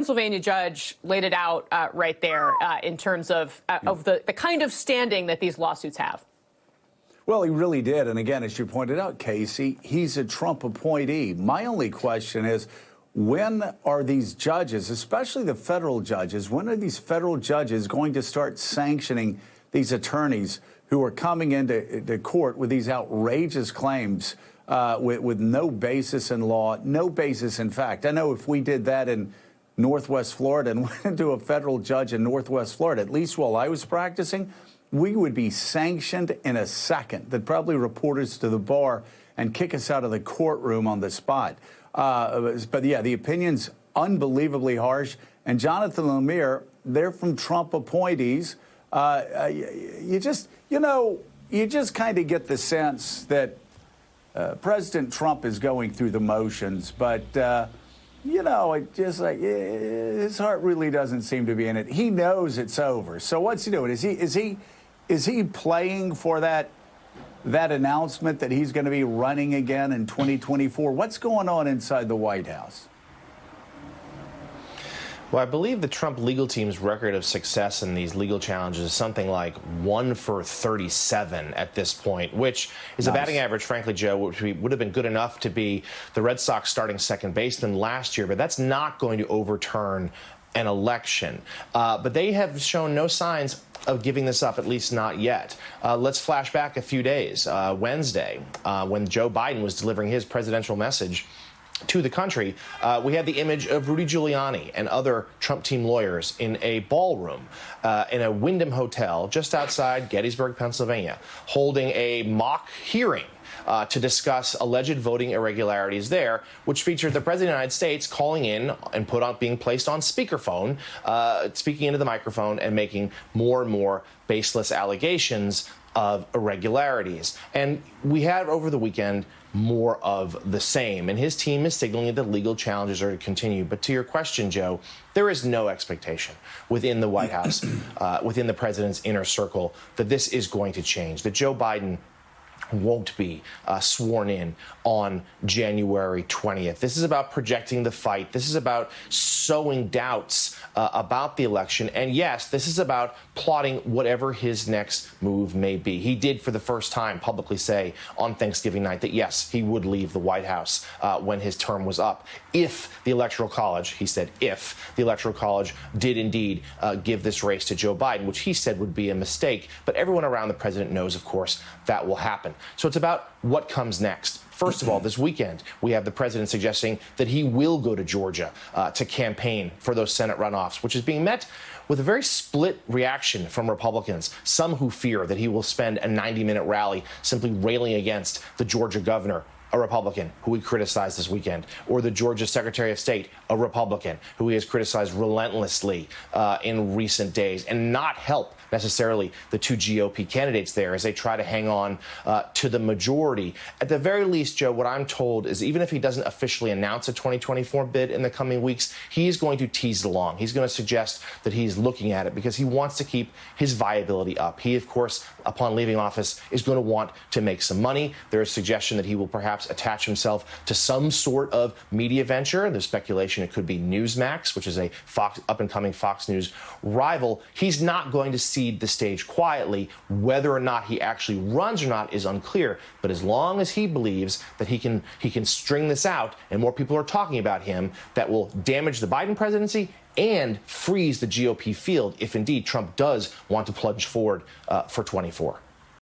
Pennsylvania judge laid it out right there in terms of the kind of standing that these lawsuits have. Well, he really did. And again, as you pointed out, Casey, he's a Trump appointee. My only question is, when are these judges, especially the federal judges, when are these federal judges going to start sanctioning these attorneys who are coming into court with these outrageous claims with no basis in law, no basis in fact? I know if we did that in Northwest Florida and went into a federal judge in Northwest Florida, at least while I was practicing, we would be sanctioned in a second. They'd probably report us to the bar and kick us out of the courtroom on the spot. But yeah, the opinion's unbelievably harsh. And Jonathan Lemire, they're from Trump appointees. You just kind of get the sense that President Trump is going through the motions, but it just like his heart really doesn't seem to be in it. He knows it's over. So what's he doing? Is he playing for that announcement that he's going to be running again in 2024? What's going on inside the White House? Well, I believe the Trump legal team's record of success in these legal challenges is something like 1 for 37 at this point, which is a batting average, frankly, Joe, which would have been good enough to be the Red Sox starting second baseman last year. But that's not going to overturn an election. But they have shown no signs of giving this up, at least not yet. Let's flash back a few days. Wednesday, when Joe Biden was delivering his presidential message to the country, we had the image of Rudy Giuliani and other Trump team lawyers in a ballroom in a Wyndham Hotel just outside Gettysburg, Pennsylvania, holding a mock hearing to discuss alleged voting irregularities there, which featured the President of the United States calling in and being placed on speakerphone, speaking into the microphone and making more and more baseless allegations of irregularities. And we had over the weekend more of the same. And his team is signaling that legal challenges are to continue. But to your question, Joe, there is no expectation within the White House, within the president's inner circle, that this is going to change, that Joe Biden won't be sworn in on January 20th. This is about projecting the fight. This is about sowing doubts about the election. And yes, this is about plotting whatever his next move may be. He did for the first time publicly say on Thanksgiving night that, yes, he would leave the White House when his term was up. If the Electoral College, he said, if the Electoral College did indeed give this race to Joe Biden, which he said would be a mistake. But everyone around the president knows, of course, that will happen. So it's about what comes next. First of all, this weekend, we have the president suggesting that he will go to Georgia to campaign for those Senate runoffs, which is being met with a very split reaction from Republicans, some who fear that he will spend a 90-minute rally simply railing against the Georgia governor, a Republican, who he criticized this weekend, or the Georgia Secretary of State, a Republican, who he has criticized relentlessly in recent days, and not help necessarily the two GOP candidates there as they try to hang on to the majority. At the very least, Joe, what I'm told is even if he doesn't officially announce a 2024 bid in the coming weeks, he's going to tease it along. He's going to suggest that he's looking at it because he wants to keep his viability up. He, of course, upon leaving office, is going to want to make some money. There is suggestion that he will perhaps attach himself to some sort of media venture. There's speculation it could be Newsmax, which is a up-and-coming Fox News rival. He's not going to cede the stage quietly. Whether or not he actually runs or not is unclear. But as long as he believes that he can string this out and more people are talking about him, that will damage the Biden presidency and freeze the GOP field if indeed Trump does want to plunge forward for 24.